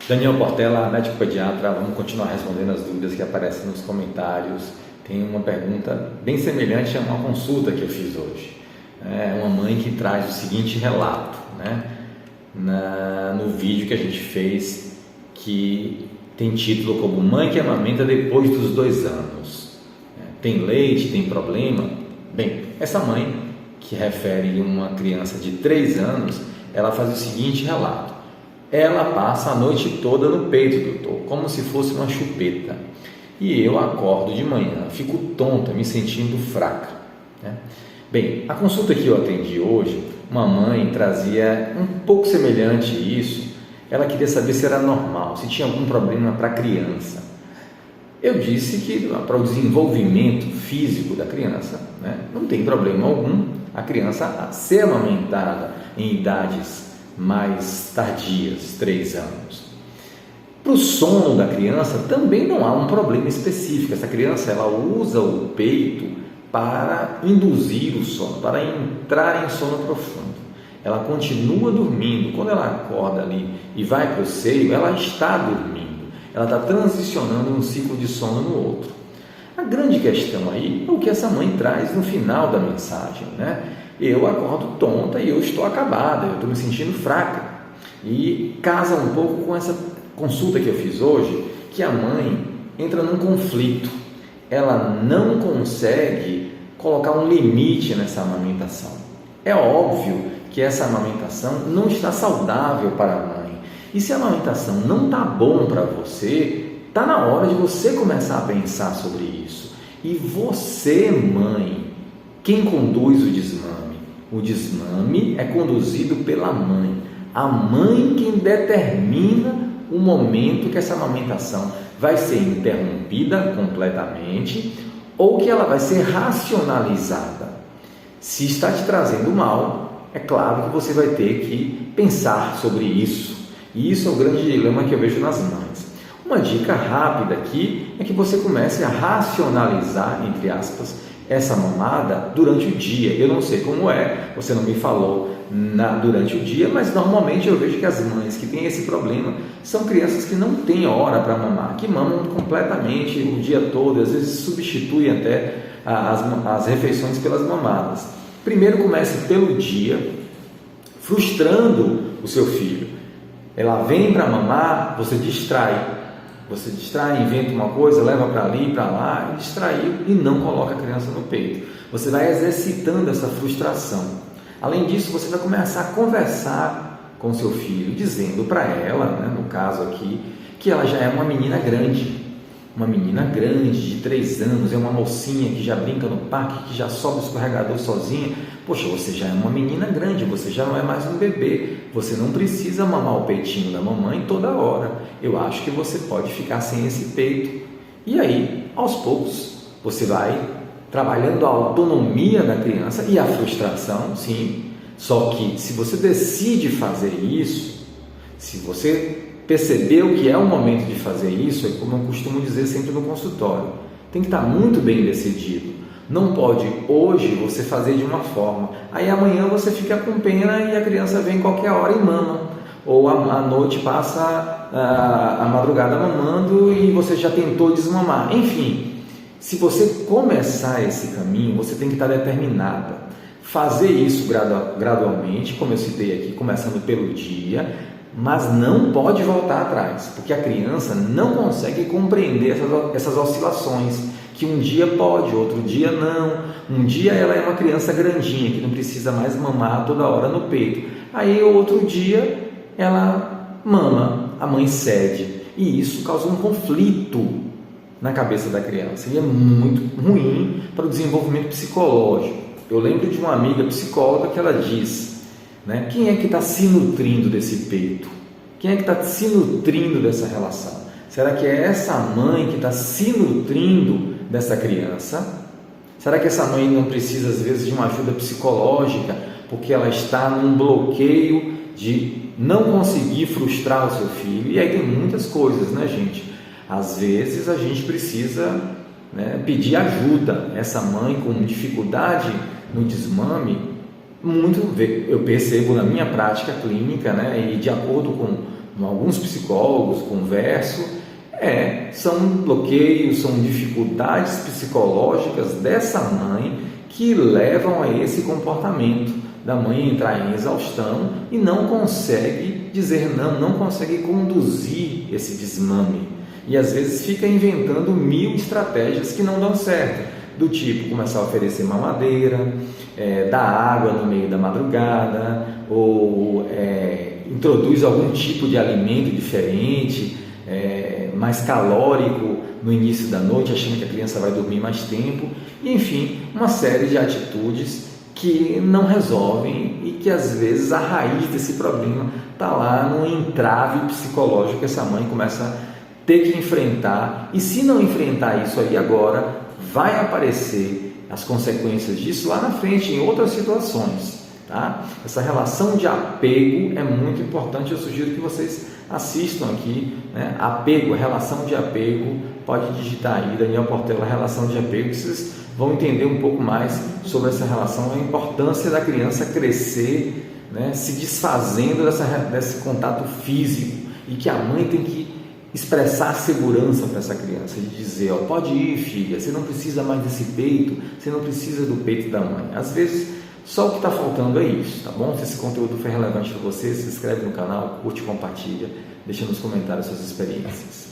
Daniel Portela, médico pediatra, vamos continuar respondendo as dúvidas que aparecem nos comentários. Tem uma pergunta bem semelhante a uma consulta que eu fiz hoje. É uma mãe que traz o seguinte relato, né? No vídeo que a gente fez, que tem título como Mãe que amamenta depois dos 2 anos. Tem leite, tem problema? Bem, essa mãe, que refere uma criança de 3 anos, ela faz o seguinte relato. Ela passa a noite toda no peito, doutor, como se fosse uma chupeta. E eu acordo de manhã, fico tonta, me sentindo fraca, né? Bem, a consulta que eu atendi hoje, uma mãe trazia um pouco semelhante a isso. Ela queria saber se era normal, se tinha algum problema para a criança. Eu disse que para o desenvolvimento físico da criança, né, não tem problema algum a criança ser amamentada em idades mais tardias, 3 anos. Para o sono da criança também não há um problema específico. Essa criança ela usa o peito para induzir o sono, para entrar em sono profundo. Ela continua dormindo. Quando ela acorda ali e vai para o seio, ela está dormindo. Ela está transicionando um ciclo de sono no outro. A grande questão aí é o que essa mãe traz no final da mensagem, né? Eu acordo tonta e eu estou acabada, eu estou me sentindo fraca. E casa um pouco com essa consulta que eu fiz hoje, que a mãe entra num conflito. Ela não consegue colocar um limite nessa amamentação. É óbvio que essa amamentação não está saudável para a mãe. E se a amamentação não está bom para você, está na hora de você começar a pensar sobre isso. E você, mãe, quem conduz o desmame? O desmame é conduzido pela mãe. A mãe quem determina o momento que essa amamentação vai ser interrompida completamente ou que ela vai ser racionalizada. Se está te trazendo mal, é claro que você vai ter que pensar sobre isso. E isso é o grande dilema que eu vejo nas mães. Uma dica rápida aqui é que você comece a racionalizar, entre aspas, essa mamada durante o dia. Eu não sei como é, você não me falou durante o dia, mas normalmente eu vejo que as mães que têm esse problema são crianças que não têm hora para mamar, que mamam completamente o dia todo, às vezes substituem até as refeições pelas mamadas. Primeiro comece pelo dia, frustrando o seu filho. Ela vem para mamar, você distrai, inventa uma coisa, leva para ali, para lá, distraiu e não coloca a criança no peito. Você vai exercitando essa frustração. Além disso, você vai começar a conversar com seu filho, dizendo para ela, né, no caso aqui, que ela já é uma menina grande. Uma menina grande, de 3 anos, é uma mocinha que já brinca no parque, que já sobe o escorregador sozinha. Poxa, você já é uma menina grande, você já não é mais um bebê, você não precisa mamar o peitinho da mamãe toda hora. Eu acho que você pode ficar sem esse peito. E aí, aos poucos, você vai trabalhando a autonomia da criança e a frustração, sim. Só que se você decide fazer isso, se você percebeu que é o momento de fazer isso, é como eu costumo dizer sempre no consultório, tem que estar muito bem decidido. Não pode hoje você fazer de uma forma, aí amanhã você fica com pena e a criança vem qualquer hora e mama, ou a noite passa a madrugada mamando e você já tentou desmamar. Enfim, se você começar esse caminho, você tem que estar determinada. Fazer isso gradualmente, como eu citei aqui, começando pelo dia, mas não pode voltar atrás, porque a criança não consegue compreender essas oscilações, que um dia pode, outro dia não. Um dia ela é uma criança grandinha, que não precisa mais mamar toda hora no peito. Aí outro dia ela mama, a mãe cede, e isso causa um conflito na cabeça da criança, e é muito ruim para o desenvolvimento psicológico. Eu lembro de uma amiga psicóloga que ela diz, né, quem é que está se nutrindo desse peito? Quem é que está se nutrindo dessa relação? Será que é essa mãe que está se nutrindo dessa criança? Será que essa mãe não precisa às vezes de uma ajuda psicológica porque ela está num bloqueio de não conseguir frustrar o seu filho? E aí tem muitas coisas, né, gente? Às vezes a gente precisa, né, pedir ajuda. Essa mãe com dificuldade no desmame, muito eu percebo na minha prática clínica, né, e de acordo alguns psicólogos converso, são bloqueios, são dificuldades psicológicas dessa mãe que levam a esse comportamento da mãe entrar em exaustão e não consegue dizer não, não consegue conduzir esse desmame. E às vezes fica inventando 1000 estratégias que não dão certo, do tipo começar a oferecer mamadeira, dar água no meio da madrugada, ou introduz algum tipo de alimento diferente, mais calórico no início da noite, achando que a criança vai dormir mais tempo, e, enfim, uma série de atitudes que não resolvem e que às vezes a raiz desse problema está lá no entrave psicológico que essa mãe começa a ter que enfrentar, e se não enfrentar isso aí agora, vai aparecer as consequências disso lá na frente, em outras situações. Tá? Essa relação de apego é muito importante, eu sugiro que vocês assistam aqui, né? Apego, relação de apego, pode digitar aí, Daniel Portela, relação de apego, que vocês vão entender um pouco mais sobre essa relação, a importância da criança crescer, né? Se desfazendo desse contato físico, e que a mãe tem que expressar segurança para essa criança, de dizer, pode ir, filha, você não precisa mais desse peito, você não precisa do peito da mãe. Às vezes só o que está faltando é isso, tá bom? Se esse conteúdo foi relevante para você, se inscreve no canal, curte, compartilha, deixa nos comentários suas experiências.